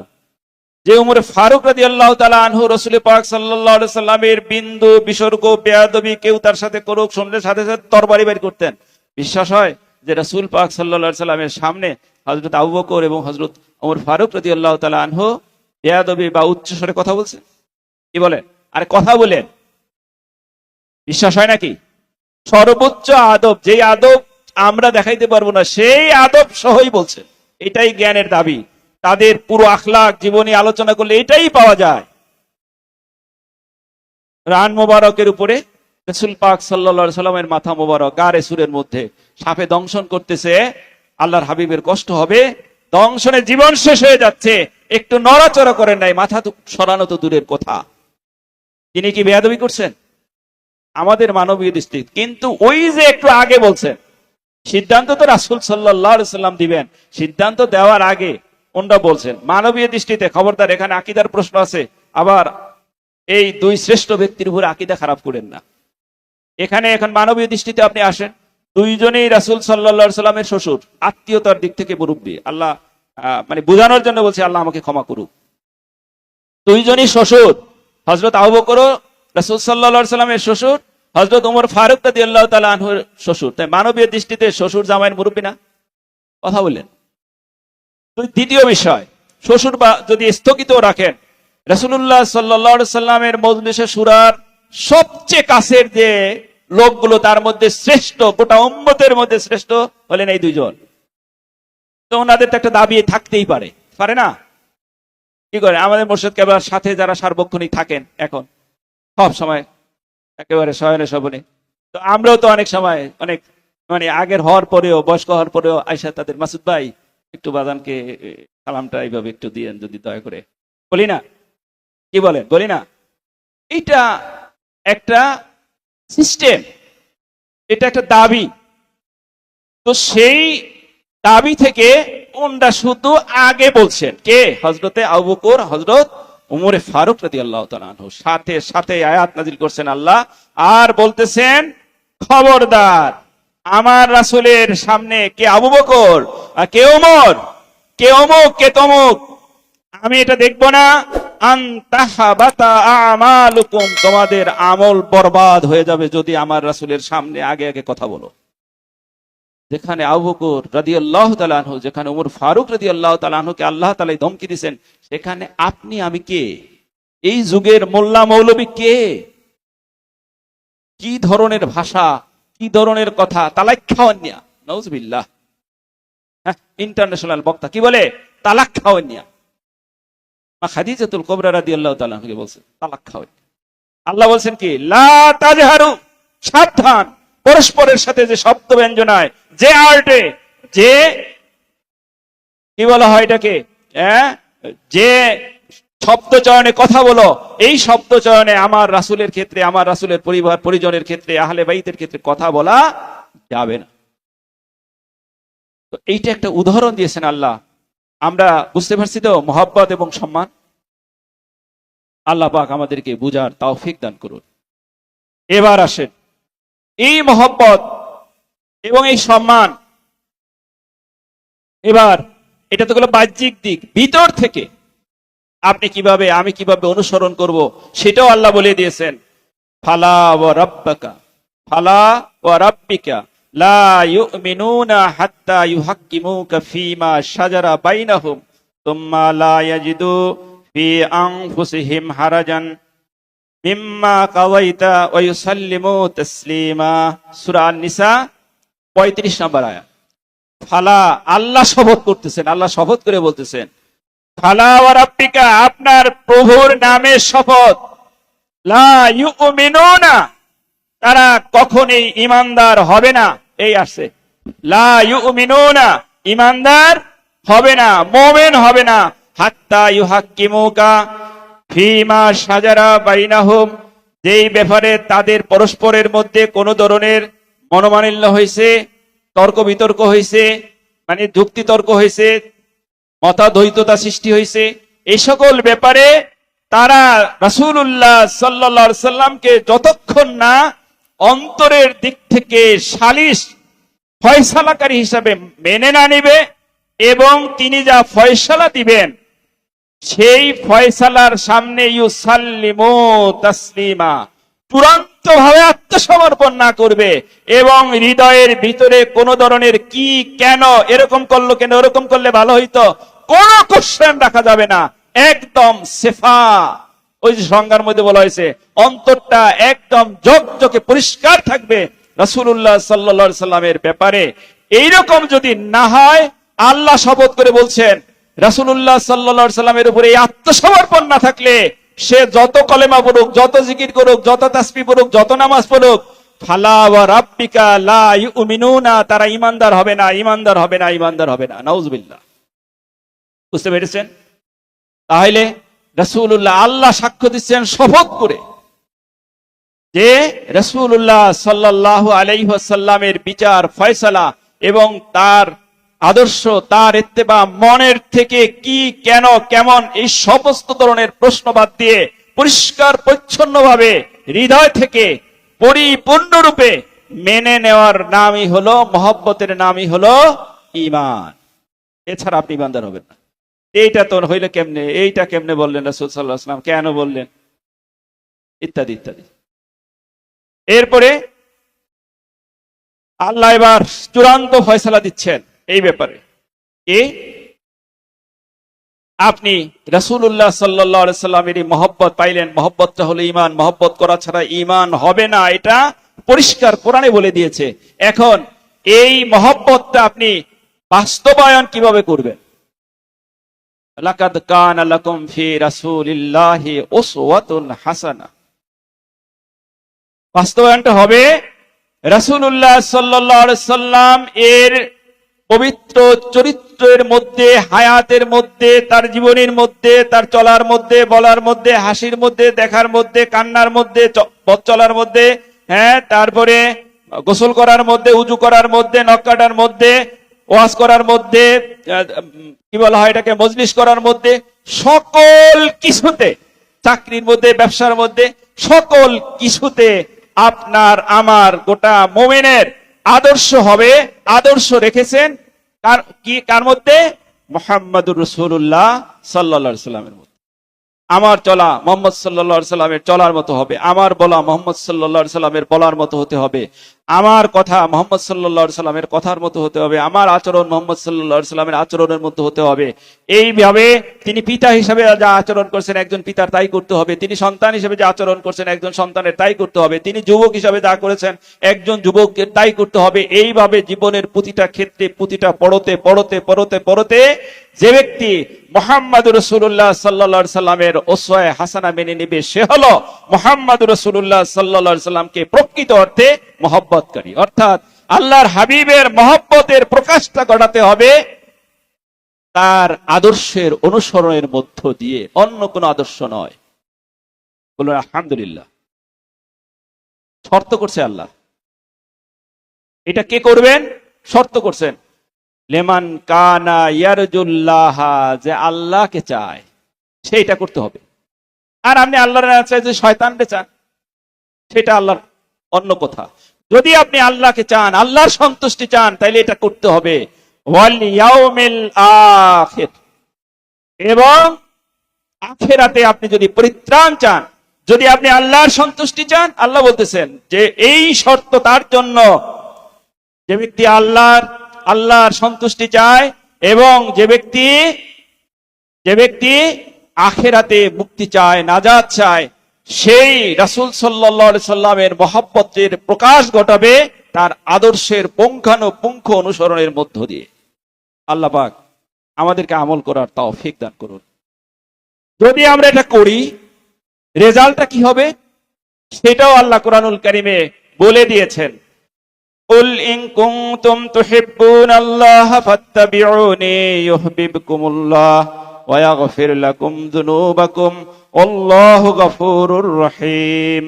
যে উমর ফারুক রাদিয়াল্লাহু তাআলা আনহু রাসূল পাক সাল্লাল্লাহু আলাইহি সাল্লামের বিন্দু বিসর্গ বেয়াদবি কেউ তার সাথে করুক, শুনলে সাথে সাথে তরবারি বের করতেন। বিশ্বাস হয় যে রাসূল পাক সাল্লাল্লাহু আলাইহি সাল্লামের সামনে হযরত আবু বকর এবং হযরত ওমর ফারুক রাদিয়াল্লাহু তাআলা আনহু বেয়াদবি বা উচ্চস্বরে কথা বলছেন? কি বলেন? আরে কথা বলেন, বিশ্বাস হয় নাকি? সর্বোচ্চ আদব, যেই আদব আমরা দেখাইতে পারবো না সেই আদব সহই বলছে। এটাই জ্ঞানের দাবি। তাদের পুরো আখলাক জীবনী আলোচনা করলে এটাই পাওয়া যায়। রান মোবারকের উপরে রাসূল পাক সাল্লাল্লাহু আলাইহি সাল্লামের মাথা মোবারক গারে সুরের মধ্যে সাপে দংশন করতেছে, আল্লাহর হাবিবের কষ্ট হবে, দংশনে জীবন শেষ হয়ে যাচ্ছে, একটু নড়াচড়া করেন নাই, মাথা তো সরানো তো দূরের কথা। তিনি কি বেয়াদবি করছেন? আমাদের মানবীয় দৃষ্টি। কিন্তু ওই যে একটু আগে বলছেন, সিদ্ধান্ত তো রাসূল সাল্লাল্লাহু আলাইহি সাল্লাম দিবেন, সিদ্ধান্ত দেওয়ার আগে ওনরা বলছেন। মানবীয় দৃষ্টিতে খবরদার, এখানে আকীদার প্রশ্ন আছে, আবার এই দুই শ্রেষ্ঠ ব্যক্তির উপরে আকীদা খারাপ করেন না। এখানে এখন মানবীয় দৃষ্টিতে আপনি আসেন, দুইজনেই রাসূল সাল্লাল্লাহু আলাইহি সাল্লামের শ্বশুর, আত্মীয়তার দিক থেকে মুরব্বী। আল্লাহ মানে বোঝানোর জন্য বলছে, আল্লাহ আমাকে ক্ষমা করুক। দুইজনই শ্বশুর, হযরত আবু বকর রাসূল সাল্লাল্লাহু আলাইহি সাল্লামের শ্বশুর, হযরত ওমর ফারুক রাদিয়াল্লাহু তাআলা আনহুর শ্বশুর। তাই মানবীয় দৃষ্টিতে শ্বশুর জামাইয়ের মুরব্বী না? কথা বললেন। দ্বিতীয় বিষয়, শ্বশুর বা যদি স্থগিত রাখেন, রাসূলুল্লাহ সাল্লাল্লাহু আলাইহি সাল্লামের মজলিসে শুরার সবচেয়ে কাছের যে লোকগুলো, তার মধ্যে শ্রেষ্ঠ, গোটা উম্মতের মধ্যে শ্রেষ্ঠ হলেন এই দুইজন। তো ওনাদের তো একটা দাবি থাকতেই পারে, পারে না? কি করে আমাদের মুর্শিদ কেবলার সাথে যারা সার্বক্ষণিক থাকেন এখন সব সময় একেবারে শয়নে স্বপনে, তো আমরাও তো অনেক সময় অনেক মানে আগের হওয়ার পরেও, বয়স্ক হওয়ার পরেও আয়সা তাদের, মাসুদ ভাই একটু বাজানকে সালামটা এইভাবে একটু দিয়েন যদি দয়া করে, বলি না? কি বলেন, বলি না? এটা একটা সিস্টেম, এটা একটা দাবি। তো সেই দাবি থেকে ওনরা শুধু আগে বলছেন, কে? হযরতে আবু বকর, হযরত উমরে ফারুক রাদিয়াল্লাহু তাআলা আনহু। সাথে সাথে আয়াত নাজিল করছেন আল্লাহ, আর বলতেছেন, খবরদার আমার রাসূলের সামনে কে আবু বকর, আর কে ওমর, কে অমুক, কে তমুক, আমি এটা দেখব না। আনতাহাবাতা আমালুকুম, তোমাদের আমল বরবাদ হয়ে যাবে যদি আমার রাসূলের সামনে আগে আগে কথা বলো। যেখানে আবু বকর রাদিয়াল্লাহু তাআলা আনহু, যেখানে ওমর ফারুক রাদিয়াল্লাহু তাআলা আনহুকে আল্লাহ তাআলা ধমকি দিয়েছেন, সেখানে আপনি আমি কে? এই যুগের মোল্লা মৌলবী কে? কি ধরনের ভাষা, কি ধরনের কথা, তালাক খাওয়ান্নিয়া, নাউজুবিল্লাহ। হ্যাঁ, ইন্টারন্যাশনাল বক্তা কি বলে? তালাক খাওয়ান্নিয়া। খাদিজাতুল কুবরা রাদিয়াল্লাহু তাআলা আনহাকে বলছেন তালাক খাওয়ান্নিয়া। আল্লাহ বলছেন কি, লা তাজহারু, সাবধান, পরস্পরের সাথে যে শব্দ ব্যঞ্জনায়, যে আর্টে, যে কি বলা হয় এটাকে, যে শব্দ চয়নে কথা বলো, এই শব্দ চয়নে আমার রাসূলের ক্ষেত্রে, আমার রাসূলের পরিবার পরিজনের ক্ষেত্রে, আহলে বাইতের ক্ষেত্রে কথা বলা যাবে না। তো এইটা একটা উদাহরণ দিয়েছেন আল্লাহ। আমরা বুঝতে পারছি তো মহব্বত এবং সম্মান। আল্লাহ পাক আমাদেরকে বুঝার তৌফিক দান করুন। এবার আসেন এই মহব্বত এবং এই সম্মান, এবার এটা তো হলো বাহ্যিক দিক। ভিতর থেকে আপনি কিভাবে, আমি কিভাবে অনুসরণ করব, সেটাও আল্লাহ বলে দিয়েছেন। ফালা ওয়া রাব্বাকা, ফালা ওয়া রাব্বিকা লা ইউমিনুনা হাত্তা ইউহাক্কিমুকা ফীমা শাজারা বাইনাহুম তুম্মা লা ইয়াজিদু ফি আনফুসিহিম হারাজান মিম্মা কাওয়াইতা ওয়া ইউসাল্লিমু তাসলিমা। সূরা আন-নিসা 35 নম্বর আয়াত। ফালা, আল্লাহ শপথ করতেছেন, আল্লাহ শপথ করে বলতেছেন, ফালা ওয়া রাব্বিকা, আপনার প্রভুর নামে শপথ, লা ইউমিনুনা, তারা কখনোই ঈমানদার হবে না। এই আসছে লা ইউমিনুনা, ঈমানদার হবে না, মুমিন হবে না, হাত্তা ইউহাক্কিমুকা ফীমা শাজারা বাইনাহুম, যেই ব্যাপারে তাদের পরস্পরের মধ্যে কোনো ধরনের মনোমালিন্য হয়েছে, তর্ক বিতর্ক হয়েছে, মানে যুক্তি তর্ক হয়েছে, মতাদ্বৈততা সৃষ্টি হয়েছে, এই সকল ব্যাপারে তারা রাসূলুল্লাহ সাল্লাল্লাহু আলাইহি সাল্লামকে যতক্ষণ না অন্তরের দিক থেকে সালিস ফয়সালাকারী হিসাবে মেনে না নিবে এবং তিনি যা ফয়সালা দিবেন সেই ফয়সালার সামনে ইউসাল্লিমু তাসলিমা, চূড়ান্ত ভাবে আত্মসমর্পণ না করবে এবং হৃদয়ের ভিতরে কোন ধরনের কি, কেন, এরকম করলো কেন, এরকম করলে ভালো হইতো, কোন কোশ্চেন রাখা যাবে না। একদম সেফা, ওই যে সংজ্ঞার মধ্যে বলা হয়েছে, অন্তরটা একদম ঝকঝকে পরিষ্কার থাকবে রাসূলুল্লাহ সাল্লাল্লাহু আলাইহি সাল্লামের ব্যাপারে। এইরকম যদি না হয়, আল্লাহ শপথ করে বলছেন, রাসূলুল্লাহ সাল্লাল্লাহু আলাইহি সাল্লামের উপরে এই আত্মসমর্পণ না থাকলে সে যত কলেমা পড়ুক, যত জিকির করুক, যত তাসবিহ পড়ুক, যত নামাজ পড়ুক, ফালা ওয়া রাব্বিকা লা ইউমিনুনা, তারা ঈমানদার হবে না, ঈমানদার হবে না, ঈমানদার হবে না। নাউজুবিল্লাহ। বুঝতে পেরেছেন? তাহলে রাসূলুল্লাহ, আল্লাহ সাক্ষ্য দিচ্ছেন শপথ করে যে রাসূলুল্লাহ সাল্লাল্লাহু আলাইহি ওয়াসাল্লামের বিচার, ফয়সালা এবং তার আদর্শ, তার ইত্তেবা মনের থেকে কি, কেন, কেমন, এই সমস্ত ধরনের প্রশ্ন বাদ দিয়ে পরিষ্কার পরিচ্ছন্নভাবে হৃদয় থেকে পরিপূর্ণরূপে মেনে নেওয়ার নামই হলো, মহব্বতের নামই হলো ঈমান। এছাড়া আপনি ঈমানদার হবেন না। এইটা তো হইলে কেমনে, এইটা কেমনে বললেন রাসূল সাল্লাল্লাহু আলাইহি ওয়াসাল্লাম, কেন বললেন, ইত্যাদি ইত্যাদি। এরপরে আল্লাহ এবার চূড়ান্ত ফয়সালা দিচ্ছেন এই ব্যাপারে। আপনি রাসূলুল্লাহ সাল্লাল্লাহু আলাইহি সাল্লামেরই মহব্বত পাইলেন, মহব্বতটা হলো ঈমান, মহব্বত করা ছাড়া ঈমান হবে না, এটা পরিষ্কার কোরআনে বলে দিয়েছে। এখন এই মহব্বতটা আপনি বাস্তবায়ন কিভাবে করবেন? লাকাদ কানা লাকুম ফি রাসূলিল্লাহি উসওয়াতুন হাসানা। বাস্তবায়নটা হবে রাসূলুল্লাহ সাল্লাল্লাহু আলাইহি সাল্লাম এর পবিত্র চরিত্রের মধ্যে, হায়াতের মধ্যে, তার জীবনের মধ্যে, তার চলার মধ্যে, বলার মধ্যে, হাসির মধ্যে, দেখার মধ্যে, কান্নার মধ্যে, পথ চলার মধ্যে, হ্যাঁ, তারপরে গোসল করার মধ্যে, উজু করার মধ্যে, নখ কাটার মধ্যে, ওয়াজ করার মধ্যে, কি বলা হয় এটাকে, মজলিস করার মধ্যে, সকল কিছুতে, চাকরির মধ্যে, ব্যবসার মধ্যে, সকল কিছুতে আপনার আমার গোটা মুমিনের আদর্শ হবে। আদর্শ রেখেছেন কার মধ্যে? মুহাম্মাদুর রাসূলুল্লাহ সাল্লাল্লাহু আলাইহি সাল্লামের মধ্যে। আমার চলা মুহাম্মদ সাল্লাল্লাহু আলাইহি সাল্লামের চলার মতো হবে, আমার বলা মুহাম্মদ সাল্লাল্লাহু আলাইহি সাল্লামের বলার মতো হতে হবে, আমার কথা মুহাম্মদ সাল্লাল্লাহু আলাইহি সাল্লামের কথার মতো হতে হবে, আমার আচরণ মুহাম্মদ সাল্লাল্লাহু আলাইহি সাল্লামের আচরণের মতো হতে হবে। এইভাবে তিনি পিতা হিসেবে যা আচরণ করছেন একজন পিতার তাই করতে হবে, তিনি সন্তান হিসেবে যা আচরণ করছেন একজন সন্তানের তাই করতে হবে, তিনি যুবক হিসেবে যা করেছেন একজন যুবকের তাই করতে হবে। এইভাবে জীবনের প্রতিটা ক্ষেত্রে, প্রতিটা পড়তে পড়তে পড়তে পড়তে যে ব্যক্তি মুহাম্মাদুর রাসূলুল্লাহ সাল্লাল্লাহু আলাইহি সাল্লামের উসওয়ায়ে হাসানা মেনে নেবে, সে হলো মুহাম্মাদুর রাসূলুল্লাহ সাল্লাল্লাহু আলাইহি সাল্লামকে প্রকৃত অর্থে মহব্বতকারী। অর্থাৎ আল্লাহর হাবিবের মহব্বতের প্রকাশটা ঘটাতে হবে তার আদর্শের অনুসরণের মধ্য দিয়ে, অন্য কোনো আদর্শ নয়। বলুন আলহামদুলিল্লাহ। শর্ত করছে আল্লাহ। এটা কে করবেন? শর্ত করছেন, লেমান কানা ইয়ারজুল্লাহ, যে আল্লাহকে চায় সেইটা করতে হবে। আর আপনি আল্লাহর না চাই যে শয়তানকে চান, সেটা আল্লাহর অন্য কথা। যদি আপনি আল্লাহকে চান, আল্লাহর সন্তুষ্টি চান, তাইলে এটা করতে হবে। ওয়াল ইয়াউমিল আখির, এবং আখিরাতে আপনি যদি পরিত্রাণ চান, যদি আপনি আল্লাহর সন্তুষ্টি চান, আল্লাহ বলতেছেন যে এই শর্ত তার জন্য, যে ব্যক্তি আল্লাহর সন্তুষ্টি চায় এবং যে ব্যক্তি আখিরাতে মুক্তি চায়, নাজাত চায়, সেই রাসূল সাল্লাল্লাহু আলাইহি সাল্লামের মহব্বতের প্রকাশ ঘটাবে তার আদর্শের পুঙ্খানুপুঙ্খ অনুসরণের মধ্য দিয়ে। আল্লাহ পাক আমাদেরকে আমল করার তৌফিক দান করুন। যদি আমরা এটা করি, রেজাল্টটা কি হবে সেটাও আল্লাহ কোরআনুল কারীমে বলে দিয়েছেন। কুল ইন কুনতুম তুহিব্বুনাল্লাহ ফাত্তাবিউনি ইউহিব্বুকুমুল্লাহ ওয়া ইয়াগফির লাকুম যুনুবাকুম আল্লাহু গফুরুর রহিম।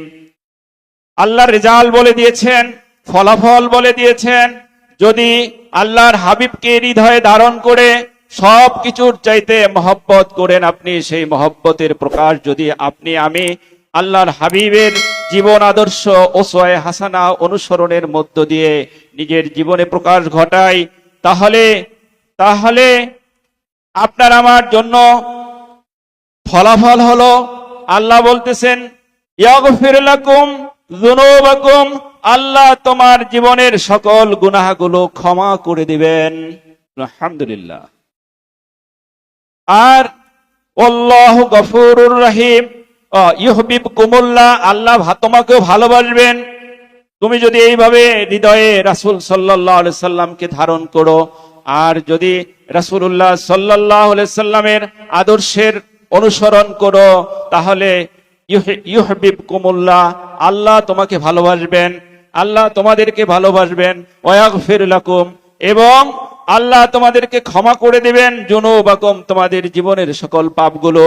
আল্লাহ রেজাল্ট বলে দিয়েছেন, ফলাফল বলে দিয়েছেন। যদি আল্লাহর হাবিবকে হৃদয়ে ধারণ করে সব কিছুর চাইতে মহব্বত করেন আপনি, সেই মহব্বতের প্রকাশ যদি আমি আল্লাহর হাবিবের জীবন আদর্শ ওসওয়ায়ে হাসানা অনুসরণের মধ্য দিয়ে নিজের জীবনে প্রকাশ ঘটাই, তাহলে আপনার আমার জন্য ফলাফল হলো, আল্লাহ বলতেছেন ইয়াগফির লাকুম যুনুবাকুম, আল্লাহ তোমার জীবনের সকল গুনাহগুলো ক্ষমা করে দিবেন। আলহামদুলিল্লাহ। আর আল্লাহু গফুরুর রহিম, ইউহিব্বুকুমুল্লাহ, আল্লাহ তোমাকেও ভালোবাসবেন। তুমি যদি এইভাবে হৃদয়ে রাসূল সাল্লাল্লাহু আলাইহি সাল্লামকে ধারণ করো, আর যদি রাসূলুল্লাহ সাল্লাল্লাহু আলাইহি সাল্লামের আদর্শের অনুসরণ করো, তাহলে ইউহিব্বুকুমুল্লাহ, আল্লাহ তোমাকে ভালোবাসবেন, আল্লাহ তোমাদেরকে ভালোবাসবেন। ওয়া ইয়াগফির লাকুম, এবং আল্লাহ তোমাদেরকে ক্ষমা করে দিবেন যুনুবাকুম, তোমাদের জীবনের সকল পাপগুলো।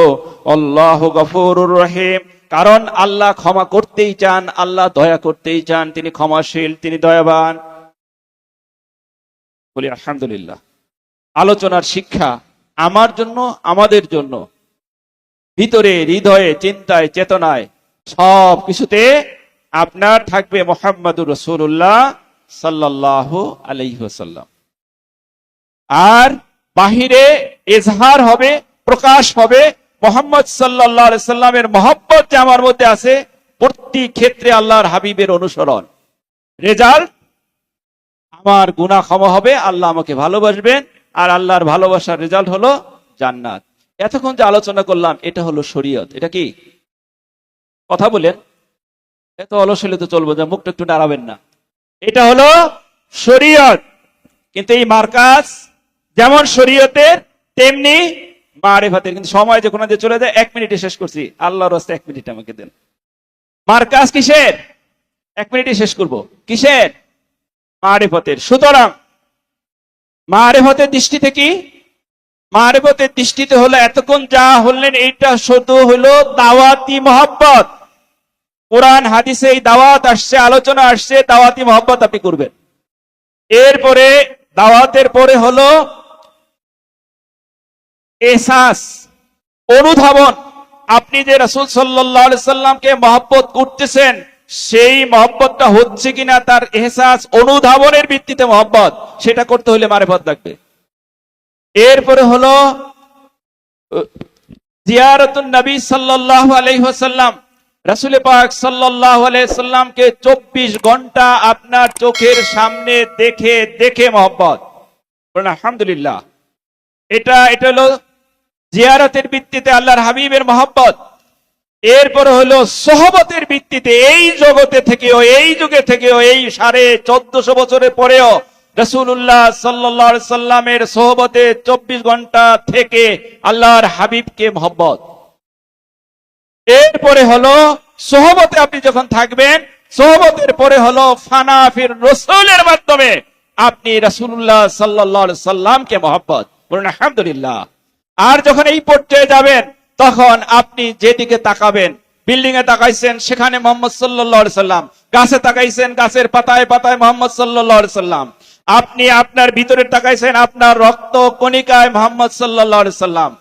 আল্লাহু গফুরুর রহিম, কারণ আল্লাহ ক্ষমা করতেই চান, আল্লাহ দয়া করতেই চান, তিনি ক্ষমাশীল, তিনি দয়াবান। বলি আলহামদুলিল্লাহ। আলোচনার শিক্ষা আমার জন্য, আমাদের জন্য, ভিতরে, হৃদয়ে, চিন্তায়, চেতনায়, সব কিছুতে আপনার থাকবে মুহাম্মাদুর রাসূলুল্লাহ সাল্লাল্লাহু আলাইহি ওয়াসাল্লাম। আর বাহিরে ইজহার হবে, প্রকাশ হবে মুহাম্মদ সাল্লাল্লাহু আলাইহি সাল্লামের মহব্বত যে আমার মধ্যে আছে, প্রতি ক্ষেত্রে আল্লাহর হাবিবের অনুসরণ। রেজাল্ট, আমার গুনাহ ক্ষমা হবে, আল্লাহ আমাকে ভালোবাসবেন, আর আল্লাহর ভালোবাসার রেজাল্ট হলো জান্নাত। এতক্ষণ যে আলোচনা করলাম এটা হলো শরীয়ত। এটা কি কথা বলেন? এত অলস হলে তো চলবো, যে মুখটা একটু নাড়াবেন না। এটা হলো শরীয়ত। কিন্তু এই মার্কাজ যেমন শরীয়তের তেমনি মারিফাতের। কিন্তু সময় যখন চলে যায়, 1 মিনিটে শেষ করছি, আল্লাহর রাস্তায় 1 মিনিট আমাকে দেন। মার্কাজ কিসের? 1 মিনিটে শেষ করব। কিসের? মারিফাতের। সুতরাং মারিফাতের দৃষ্টিতে কি? মারিফাতের দৃষ্টিতে হলো এতক্ষণ যা হলেন, এইটা শুধু হলো দাওয়াতি মহব্বত। কোরআন হাদিসে এই দাওয়াত আসছে, আলোচনা আসছে, দাওয়াতি মহব্বত আপনি করবেন। এরপরে দাওয়াতের পরে হলো এহসাস, অনুধাবন। আপনি যে রাসূল সাল্লাল্লাহু আলাইহি সাল্লামকে মহব্বত করতেছেন, সেই মহব্বতটা হচ্ছে কিনা তার এহসাস, অনুধাবনের ভিত্তিতে মহব্বত, সেটা করতে হলে মারিফত লাগবে। এরপরে হলো জিয়ারাতুন নবী সাল্লাল্লাহু আলাইহি ওয়াসাল্লাম। রাসূল পাক সাল্লাল্লাহু আলাইহি সাল্লামকে 24 ঘন্টা আপনার চোখের সামনে দেখে দেখে মহব্বত। বলেন আলহামদুলিল্লাহ। এটা হলো জিয়ারতের ভিত্তিতে আল্লাহর হাবিবের মহব্বত। এরপরে হলো সোহবতের ভিত্তিতে, এই জগতে থেকেও, এই যুগে থেকেও, এই 1450 বছরের পরেও রাসূলুল্লাহ সাল্লাল্লাহু আলাইহি সাল্লামের সোহবতে 24 ঘন্টা থেকে আল্লাহর হাবিবকে মহব্বত। এরপরে হলো সোহবতে আপনি যখন থাকবেন, সোহবতের পরে হলো ফানা ফির রাসূলের মাধ্যমে আপনি রাসূলুল্লাহ সাল্লাল্লাহু আলাইহি সাল্লামকে মহব্বত। বলুন আলহামদুলিল্লাহ। আর যখন এই পর্যায়ে যাবেন, তখন আপনি যেদিকে তাকাবেন, বিল্ডিং এ তাকাইছেন, সেখানে মুহাম্মদ সাল্লাল্লাহু আলাইহি সাল্লাম, গাছে তাকাইছেন, গাছের পাতায় পাতায় মুহাম্মদ সাল্লাল্লাহু আলাইহি সাল্লাম, আপনি আপনার ভিতরে তাকাইছেন, আপনার রক্ত কণিকায় মুহাম্মদ সাল্লাল্লাহু আলাইহি সাল্লাম।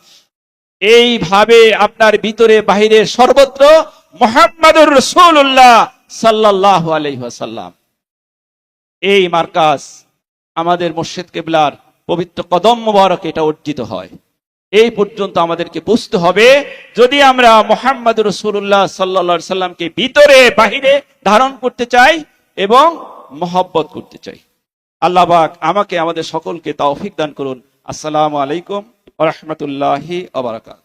এইভাবে আপনার ভিতরে বাহিরে সর্বত্র মুহাম্মাদুর রাসূলুল্লাহ সাল্লাল্লাহু আলাইহি ওয়াসাল্লাম। এই মার্কাজ আমাদের মুর্শিদ কেবলার পবিত্র কদম মোবারক এটা অর্জিত হয়। এই পর্যন্ত আমাদেরকে বুঝতে হবে, যদি আমরা মুহাম্মদ রাসূলুল্লাহ সাল্লাল্লাহু সাল্লামকে ভিতরে বাহিরে ধারণ করতে চাই এবং মহব্বত করতে চাই। আল্লাহ পাক আমাকে আমাদের সকলকে তৌফিক দান করুন। আসসালামু আলাইকুম ওয়া রাহমাতুল্লাহি ওয়া বারাকাতুহু।